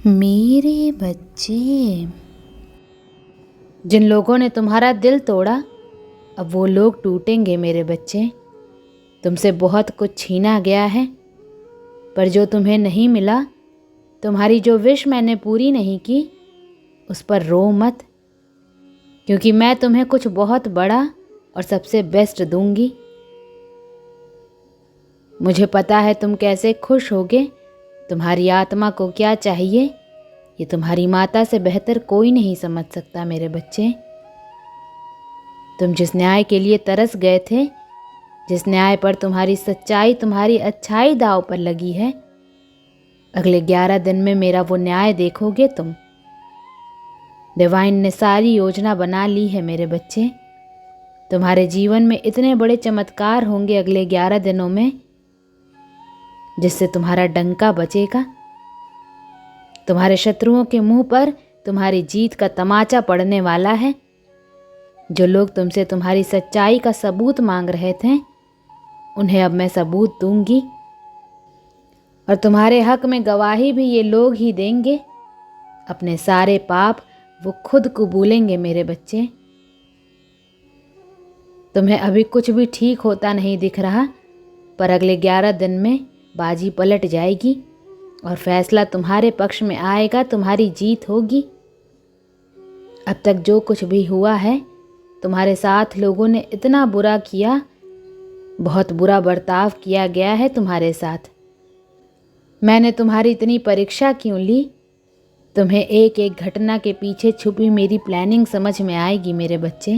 मेरे बच्चे, जिन लोगों ने तुम्हारा दिल तोड़ा, अब वो लोग टूटेंगे मेरे बच्चे। तुमसे बहुत कुछ छीना गया है, पर जो तुम्हें नहीं मिला, तुम्हारी जो विश मैंने पूरी नहीं की, उस पर रो मत, क्योंकि मैं तुम्हें कुछ बहुत बड़ा और सबसे बेस्ट दूंगी। मुझे पता है तुम कैसे खुश होगे। तुम्हारी आत्मा को क्या चाहिए, ये तुम्हारी माता से बेहतर कोई नहीं समझ सकता मेरे बच्चे। तुम जिस न्याय के लिए तरस गए थे, जिस न्याय पर तुम्हारी सच्चाई, तुम्हारी अच्छाई दांव पर लगी है, अगले 11 दिन में मेरा वो न्याय देखोगे तुम। डिवाइन ने सारी योजना बना ली है मेरे बच्चे। तुम्हारे जीवन में इतने बड़े चमत्कार होंगे अगले 11 दिनों में, जिससे तुम्हारा डंका बचेगा। तुम्हारे शत्रुओं के मुंह पर तुम्हारी जीत का तमाचा पड़ने वाला है। जो लोग तुमसे तुम्हारी सच्चाई का सबूत मांग रहे थे, उन्हें अब मैं सबूत दूंगी, और तुम्हारे हक में गवाही भी ये लोग ही देंगे। अपने सारे पाप वो खुद कबूलेंगे मेरे बच्चे। तुम्हें अभी कुछ भी ठीक होता नहीं दिख रहा, पर अगले 11 दिन में बाजी पलट जाएगी और फैसला तुम्हारे पक्ष में आएगा। तुम्हारी जीत होगी। अब तक जो कुछ भी हुआ है, तुम्हारे साथ लोगों ने इतना बुरा किया, बहुत बुरा बर्ताव किया गया है तुम्हारे साथ। मैंने तुम्हारी इतनी परीक्षा क्यों ली? तुम्हें एक एक घटना के पीछे छुपी मेरी प्लानिंग समझ में आएगी मेरे बच्चे।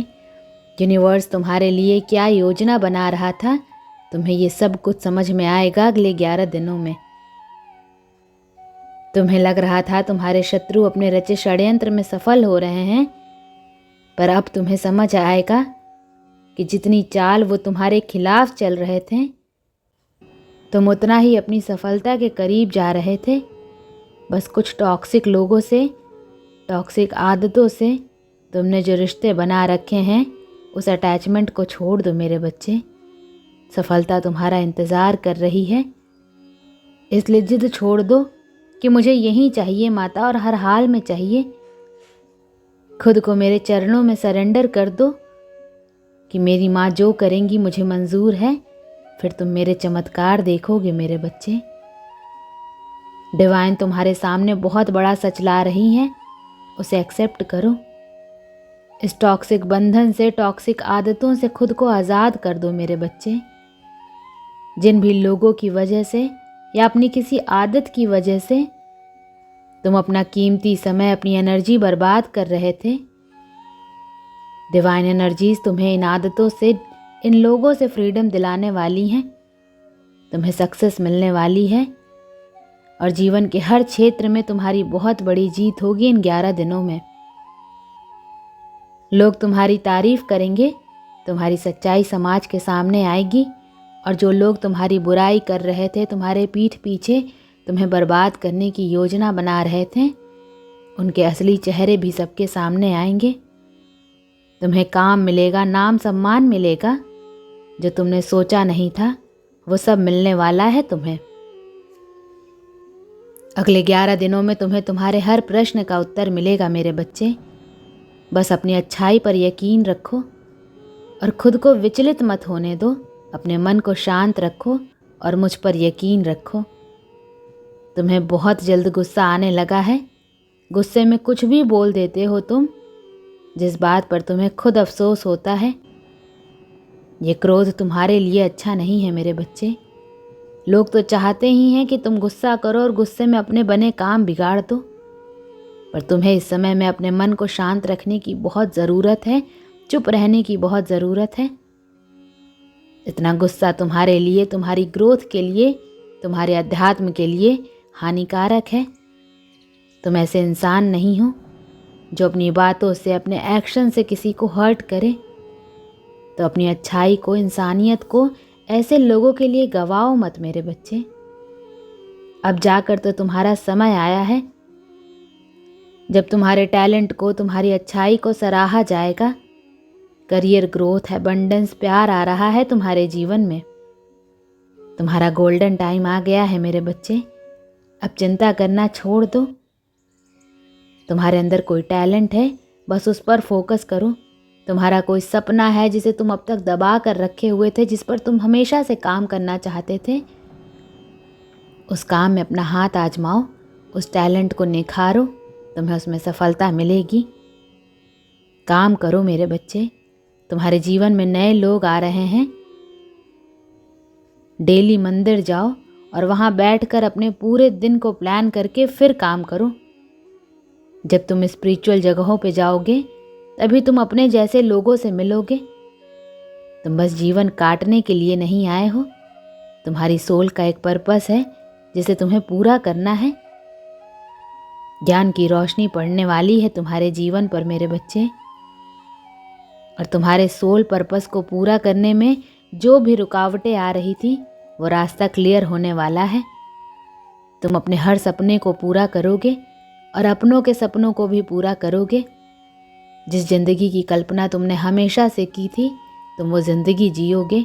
यूनिवर्स तुम्हारे लिए क्या योजना बना रहा था, तुम्हें ये सब कुछ समझ में आएगा अगले 11 दिनों में। तुम्हें लग रहा था तुम्हारे शत्रु अपने रचे षड्यंत्र में सफल हो रहे हैं, पर अब तुम्हें समझ आएगा कि जितनी चाल वो तुम्हारे खिलाफ चल रहे थे, तुम उतना ही अपनी सफलता के करीब जा रहे थे। बस कुछ टॉक्सिक लोगों से, टॉक्सिक आदतों से तुमने जो रिश्ते बना रखे हैं, उस अटैचमेंट को छोड़ दो मेरे बच्चे। सफलता तुम्हारा इंतज़ार कर रही है, इसलिए जिद छोड़ दो कि मुझे यही चाहिए माता, और हर हाल में चाहिए। खुद को मेरे चरणों में सरेंडर कर दो कि मेरी माँ जो करेंगी मुझे मंजूर है। फिर तुम मेरे चमत्कार देखोगे मेरे बच्चे। डिवाइन तुम्हारे सामने बहुत बड़ा सच ला रही है, उसे एक्सेप्ट करो। इस टॉक्सिक बंधन से, टॉक्सिक आदतों से खुद को आज़ाद कर दो मेरे बच्चे। जिन भी लोगों की वजह से या अपनी किसी आदत की वजह से तुम अपना कीमती समय, अपनी एनर्जी बर्बाद कर रहे थे, डिवाइन एनर्जीज तुम्हें इन आदतों से, इन लोगों से फ्रीडम दिलाने वाली हैं। तुम्हें सक्सेस मिलने वाली है और जीवन के हर क्षेत्र में तुम्हारी बहुत बड़ी जीत होगी इन 11 दिनों में। लोग तुम्हारी तारीफ करेंगे, तुम्हारी सच्चाई समाज के सामने आएगी, और जो लोग तुम्हारी बुराई कर रहे थे, तुम्हारे पीठ पीछे तुम्हें बर्बाद करने की योजना बना रहे थे, उनके असली चेहरे भी सबके सामने आएंगे। तुम्हें काम मिलेगा, नाम सम्मान मिलेगा। जो तुमने सोचा नहीं था, वो सब मिलने वाला है तुम्हें। अगले 11 दिनों में तुम्हें तुम्हारे हर प्रश्न का उत्तर मिलेगा मेरे बच्चे। बस अपनी अच्छाई पर यकीन रखो और खुद को विचलित मत होने दो। अपने मन को शांत रखो और मुझ पर यकीन रखो। तुम्हें बहुत जल्द गुस्सा आने लगा है। गुस्से में कुछ भी बोल देते हो तुम, जिस बात पर तुम्हें खुद अफसोस होता है। ये क्रोध तुम्हारे लिए अच्छा नहीं है मेरे बच्चे। लोग तो चाहते ही हैं कि तुम गुस्सा करो और गुस्से में अपने बने काम बिगाड़ दो, पर तुम्हें इस समय में अपने मन को शांत रखने की बहुत ज़रूरत है, चुप रहने की बहुत ज़रूरत है। इतना गुस्सा तुम्हारे लिए, तुम्हारी ग्रोथ के लिए, तुम्हारे अध्यात्म के लिए हानिकारक है। तुम ऐसे इंसान नहीं हो जो अपनी बातों से, अपने एक्शन से किसी को हर्ट करे। तो अपनी अच्छाई को, इंसानियत को ऐसे लोगों के लिए गवाओ मत मेरे बच्चे। अब जाकर तो तुम्हारा समय आया है जब तुम्हारे टैलेंट को, तुम्हारी अच्छाई को सराहा जाएगा। करियर ग्रोथ, एबंडेंस, प्यार आ रहा है तुम्हारे जीवन में। तुम्हारा गोल्डन टाइम आ गया है मेरे बच्चे। अब चिंता करना छोड़ दो। तुम्हारे अंदर कोई टैलेंट है, बस उस पर फोकस करो। तुम्हारा कोई सपना है जिसे तुम अब तक दबा कर रखे हुए थे, जिस पर तुम हमेशा से काम करना चाहते थे, उस काम में अपना हाथ आजमाओ, उस टैलेंट को निखारो, तुम्हें उसमें सफलता मिलेगी। काम करो मेरे बच्चे, तुम्हारे जीवन में नए लोग आ रहे हैं। डेली मंदिर जाओ और वहाँ बैठकर अपने पूरे दिन को प्लान करके फिर काम करो। जब तुम स्पिरिचुअल जगहों पे जाओगे तभी तुम अपने जैसे लोगों से मिलोगे। तुम बस जीवन काटने के लिए नहीं आए हो, तुम्हारी सोल का एक पर्पस है जिसे तुम्हें पूरा करना है। ज्ञान की रोशनी पड़ने वाली है तुम्हारे जीवन पर मेरे बच्चे, और तुम्हारे सोल पर्पस को पूरा करने में जो भी रुकावटें आ रही थी वो रास्ता क्लियर होने वाला है। तुम अपने हर सपने को पूरा करोगे और अपनों के सपनों को भी पूरा करोगे। जिस जिंदगी की कल्पना तुमने हमेशा से की थी, तुम वो जिंदगी जियोगे।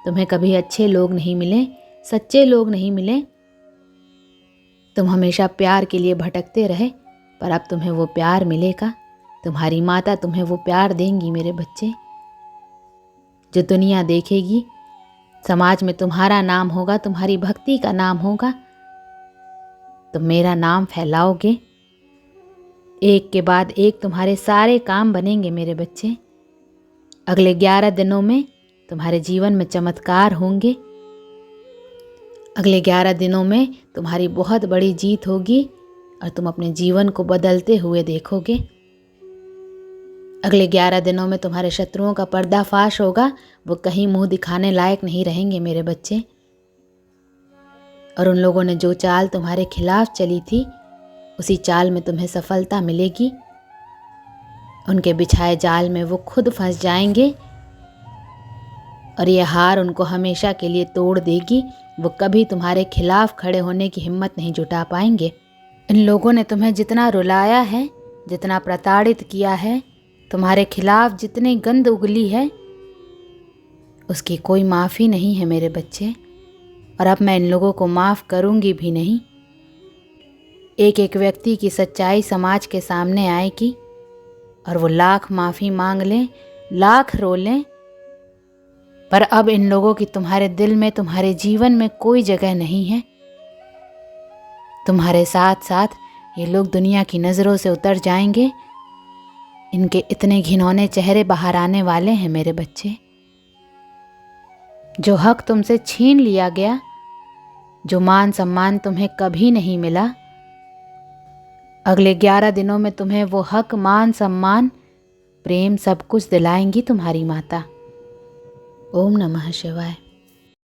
तुम्हें कभी अच्छे लोग नहीं मिले, सच्चे लोग नहीं मिले, तुम हमेशा प्यार के लिए भटकते रहे, पर अब तुम्हें वो प्यार मिलेगा। तुम्हारी माता तुम्हें वो प्यार देंगी मेरे बच्चे। जो दुनिया देखेगी, समाज में तुम्हारा नाम होगा, तुम्हारी भक्ति का नाम होगा। तुम मेरा नाम फैलाओगे, एक के बाद एक तुम्हारे सारे काम बनेंगे मेरे बच्चे। अगले 11 दिनों में तुम्हारे जीवन में चमत्कार होंगे। अगले 11 दिनों में तुम्हारी बहुत बड़ी जीत होगी और तुम अपने जीवन को बदलते हुए देखोगे। अगले 11 दिनों में तुम्हारे शत्रुओं का पर्दाफाश होगा, वो कहीं मुंह दिखाने लायक नहीं रहेंगे मेरे बच्चे। और उन लोगों ने जो चाल तुम्हारे खिलाफ चली थी, उसी चाल में तुम्हें सफलता मिलेगी। उनके बिछाए जाल में वो खुद फंस जाएंगे और ये हार उनको हमेशा के लिए तोड़ देगी। वो कभी तुम्हारे खिलाफ खड़े होने की हिम्मत नहीं जुटा पाएंगे। इन लोगों ने तुम्हें जितना रुलाया है, जितना प्रताड़ित किया है, तुम्हारे खिलाफ जितनी गंद उगली है, उसकी कोई माफ़ी नहीं है मेरे बच्चे। और अब मैं इन लोगों को माफ़ करूँगी भी नहीं। एक एक व्यक्ति की सच्चाई समाज के सामने आएगी और वो लाख माफ़ी मांग लें, लाख रो लें, पर अब इन लोगों की तुम्हारे दिल में, तुम्हारे जीवन में कोई जगह नहीं है। तुम्हारे साथ साथ ये लोग दुनिया की नज़रों से उतर जाएंगे। इनके इतने घिनौने चेहरे बाहर आने वाले हैं मेरे बच्चे। जो हक तुमसे छीन लिया गया, जो मान सम्मान तुम्हें कभी नहीं मिला, अगले 11 दिनों में तुम्हें वो हक, मान सम्मान, प्रेम सब कुछ दिलाएंगी तुम्हारी माता। ओम नमः शिवाय।